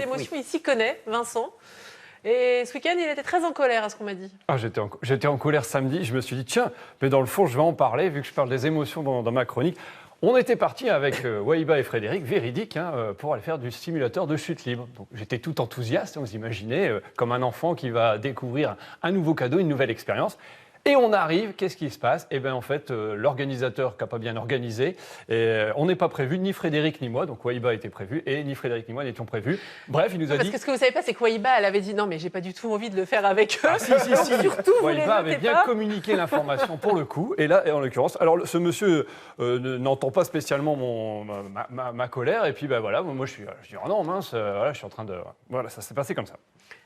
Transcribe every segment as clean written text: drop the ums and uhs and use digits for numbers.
d'émotions, il s'y connaît, Vincent. Et ce week-end, il était très en colère, à ce qu'on m'a dit. Ah, j'étais en colère samedi. Je me suis dit, tiens, mais dans le fond, je vais en parler, vu que je parle des émotions dans ma chronique. On était partis avec Wahiba et Frédéric, véridique, pour aller faire du simulateur de chute libre. Donc, j'étais tout enthousiaste, vous imaginez, comme un enfant qui va découvrir un nouveau cadeau, une nouvelle expérience. Et on arrive, qu'est-ce qui se passe? Eh bien, en fait, l'organisateur qui n'a pas bien organisé, on n'est pas prévu, ni Frédéric ni moi, donc Wahiba était prévu, et ni Frédéric ni moi n'étions prévus. Bref, il nous a dit... Parce que ce que vous ne savez pas, c'est que Wahiba, elle avait dit non, mais j'ai pas du tout envie de le faire avec eux. Ah, si. Surtout, vous les Wahiba avait notez bien pas. communiqué l'information pour le coup, et là, en l'occurrence, alors ce monsieur n'entend pas spécialement ma colère, et puis ben voilà, moi je dis oh non mince, voilà, je suis en train de... Voilà, ça s'est passé comme ça.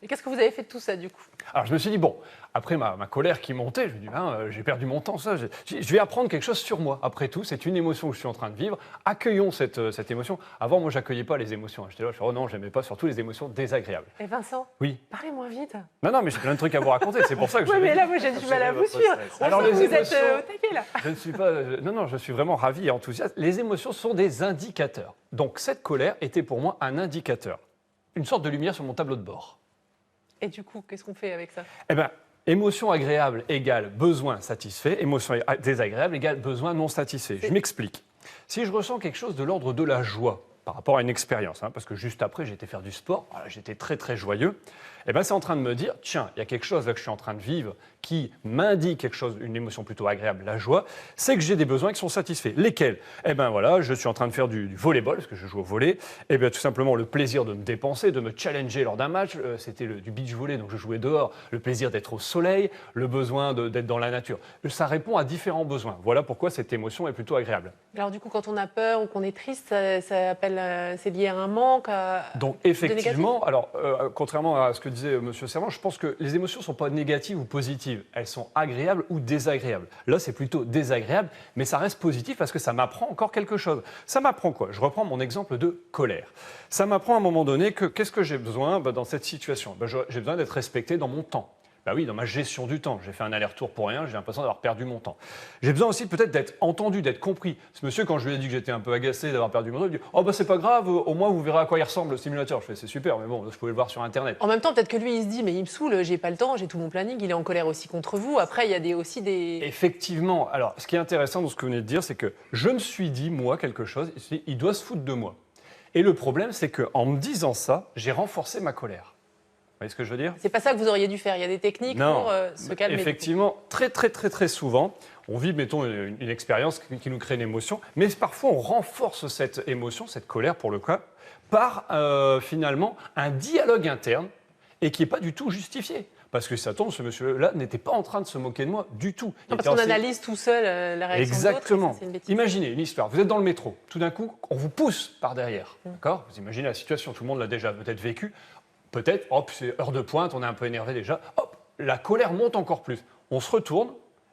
Et qu'est-ce que vous avez fait de tout ça, du coup? Alors je me suis dit, bon, après ma colère qui montait, je me dis, j'ai perdu mon temps, ça. Je vais apprendre quelque chose sur moi. Après tout, c'est une émotion que je suis en train de vivre. Accueillons cette émotion. Avant, moi, j'accueillais pas les émotions. J'étais là, oh non, j'aimais pas surtout les émotions désagréables. Et Vincent, Oui. parlez moins vite. Non, mais j'ai plein de trucs à vous raconter. C'est pour ça que je Oui, vous ai mais dit. là, moi, j'ai du mal à vous suivre. Alors, Alors, les vous êtes émotions- au taquet, là. Je ne suis pas. Non, je suis vraiment ravi et enthousiaste. Les émotions sont des indicateurs. Donc, cette colère était pour moi un indicateur. Une sorte de lumière sur mon tableau de bord. Et du coup, qu'est-ce qu'on fait avec ça? Eh bien, émotion agréable égale besoin satisfait, émotion désagréable égale besoin non satisfait. Je m'explique. Si je ressens quelque chose de l'ordre de la joie par rapport à une expérience, parce que juste après, j'ai été faire du sport, voilà, j'étais très très joyeux, eh ben, c'est en train de me dire, tiens, il y a quelque chose là que je suis en train de vivre qui m'indique quelque chose, une émotion plutôt agréable, la joie, c'est que j'ai des besoins qui sont satisfaits. Lesquels? Eh bien voilà, je suis en train de faire du volleyball, parce que je joue au volley, eh bien tout simplement le plaisir de me dépenser, de me challenger lors d'un match, c'était du beach volley, donc je jouais dehors, le plaisir d'être au soleil, le besoin d'être dans la nature. Ça répond à différents besoins. Voilà pourquoi cette émotion est plutôt agréable. Alors, du coup, quand on a peur ou qu'on est triste, c'est lié à un manque. Donc de effectivement, alors contrairement à ce que disait M. Servan, je pense que les émotions ne sont pas négatives ou positives, elles sont agréables ou désagréables. Là, c'est plutôt désagréable, mais ça reste positif parce que ça m'apprend encore quelque chose. Ça m'apprend quoi? Je reprends mon exemple de colère. Ça m'apprend à un moment donné que qu'est-ce que j'ai besoin dans cette situation? J'ai besoin d'être respecté dans mon temps. Bah oui, dans ma gestion du temps. J'ai fait un aller-retour pour rien, j'ai l'impression d'avoir perdu mon temps. J'ai besoin aussi peut-être d'être entendu, d'être compris. Ce monsieur, quand je lui ai dit que j'étais un peu agacé d'avoir perdu mon temps, il dit « Oh bah c'est pas grave, au moins vous verrez à quoi il ressemble le simulateur ». Je fais « C'est super, mais bon, je pouvais le voir sur Internet ». En même temps, peut-être que lui, il se dit, mais il me saoule, j'ai pas le temps, j'ai tout mon planning, il est en colère aussi contre vous. Après, il y a aussi des... Effectivement. Alors, ce qui est intéressant dans ce que vous venez de dire, c'est que je me suis dit, moi, quelque chose, il doit se foutre de moi. Et le problème, c'est qu'en me disant ça, j'ai renforcé ma colère. Vous voyez ce que je veux dire? C'est pas ça que vous auriez dû faire. Il y a des techniques pour se calmer. Effectivement, très souvent, on vit, mettons, une expérience qui nous crée une émotion, mais parfois on renforce cette émotion, cette colère pour le cas, par finalement un dialogue interne et qui n'est pas du tout justifié. Parce que ça tombe, ce monsieur-là n'était pas en train de se moquer de moi du tout. Non, parce qu'on analyse tout seul la réaction de l'autre. Exactement. C'est une bêtise. Imaginez une histoire. Vous êtes dans le métro. Tout d'un coup, on vous pousse par derrière. D'accord? Vous imaginez la situation. Tout le monde l'a déjà peut-être vécu. Peut-être, hop, c'est heure de pointe, on est un peu énervé déjà. Hop, la colère monte encore plus. On se retourne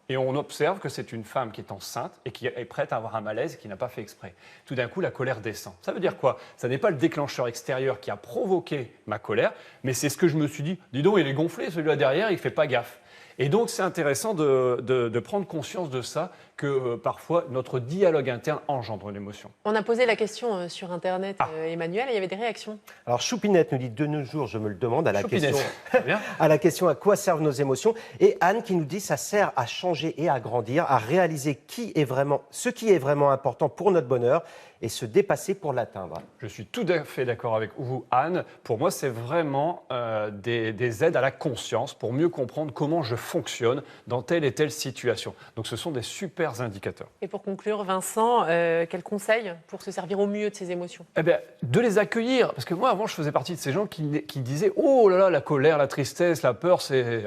et on observe que c'est une femme qui est enceinte et qui est prête à avoir un malaise et qui n'a pas fait exprès. Tout d'un coup, la colère descend. Ça veut dire quoi? Ça n'est pas le déclencheur extérieur qui a provoqué ma colère, mais c'est ce que je me suis dit. Dis donc, il est gonflé, celui-là derrière, il ne fait pas gaffe. Et donc, c'est intéressant de prendre conscience de ça, que parfois, notre dialogue interne engendre l'émotion. On a posé la question sur Internet, Emmanuel, et il y avait des réactions. Alors Choupinette nous dit de nos jours, je me le demande, à la Choupinette, question, très bien. à la question à quoi servent nos émotions. Et Anne qui nous dit ça sert à changer et à grandir, à réaliser ce qui est vraiment important pour notre bonheur et se dépasser pour l'atteindre. Je suis tout à fait d'accord avec vous, Anne. Pour moi, c'est vraiment des aides à la conscience pour mieux comprendre comment je fonctionne dans telle et telle situation. Donc, ce sont des super indicateurs. Et pour conclure, Vincent, quel conseil pour se servir au mieux de ses émotions? Eh bien, de les accueillir. Parce que moi, avant, je faisais partie de ces gens qui disaient « Oh là là, la colère, la tristesse, la peur, c'est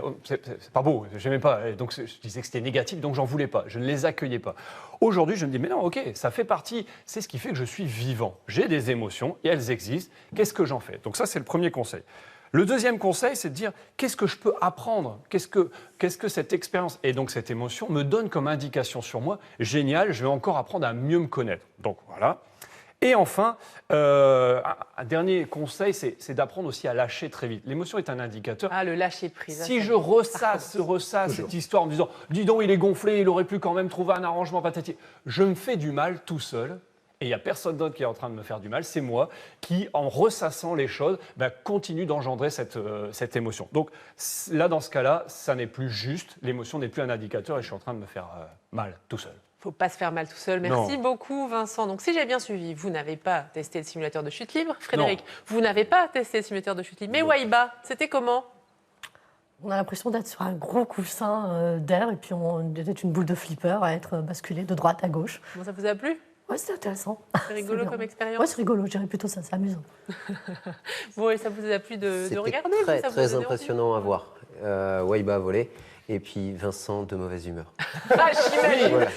pas beau, j'aimais pas. » Et donc, je disais que c'était négatif, donc j'en voulais pas. Je ne les accueillais pas. Aujourd'hui, je me dis « Mais non, ok, ça fait partie, c'est ce qui fait que je suis vivant. J'ai des émotions et elles existent. Qu'est-ce que j'en fais ?» Donc ça, c'est le premier conseil. Le deuxième conseil, c'est de dire qu'est-ce que je peux apprendre, qu'est-ce que cette expérience et donc cette émotion me donne comme indication sur moi. Génial, je vais encore apprendre à mieux me connaître. Donc voilà. Et enfin, un dernier conseil, c'est d'apprendre aussi à lâcher très vite. L'émotion est un indicateur. Ah, le lâcher prise. Si je ressasse cette histoire en me disant « Dis donc, il est gonflé, il aurait pu quand même trouver un arrangement patati », je me fais du mal tout seul. Et il n'y a personne d'autre qui est en train de me faire du mal, c'est moi qui, en ressassant les choses, continue d'engendrer cette émotion. Donc là, dans ce cas-là, ça n'est plus juste, l'émotion n'est plus un indicateur et je suis en train de me faire mal tout seul. Faut pas se faire mal tout seul. Merci beaucoup, Vincent. Donc, si j'ai bien suivi, vous n'avez pas testé le simulateur de chute libre. Frédéric, vous n'avez pas testé le simulateur de chute libre. Mais Waiba, c'était comment? On a l'impression d'être sur un gros coussin d'air et puis on était une boule de flipper à être basculé de droite à gauche. Bon, ça vous a plu? Ouais, c'est intéressant. C'est rigolo comme expérience. Ouais, c'est rigolo, je dirais plutôt ça, c'est amusant. Bon, et ça vous a plu de regarder? C'était ça vous a très donné envie impressionnant à voir. Waiba a volé et puis Vincent de mauvaise humeur. Ah, j'imagine. Voilà.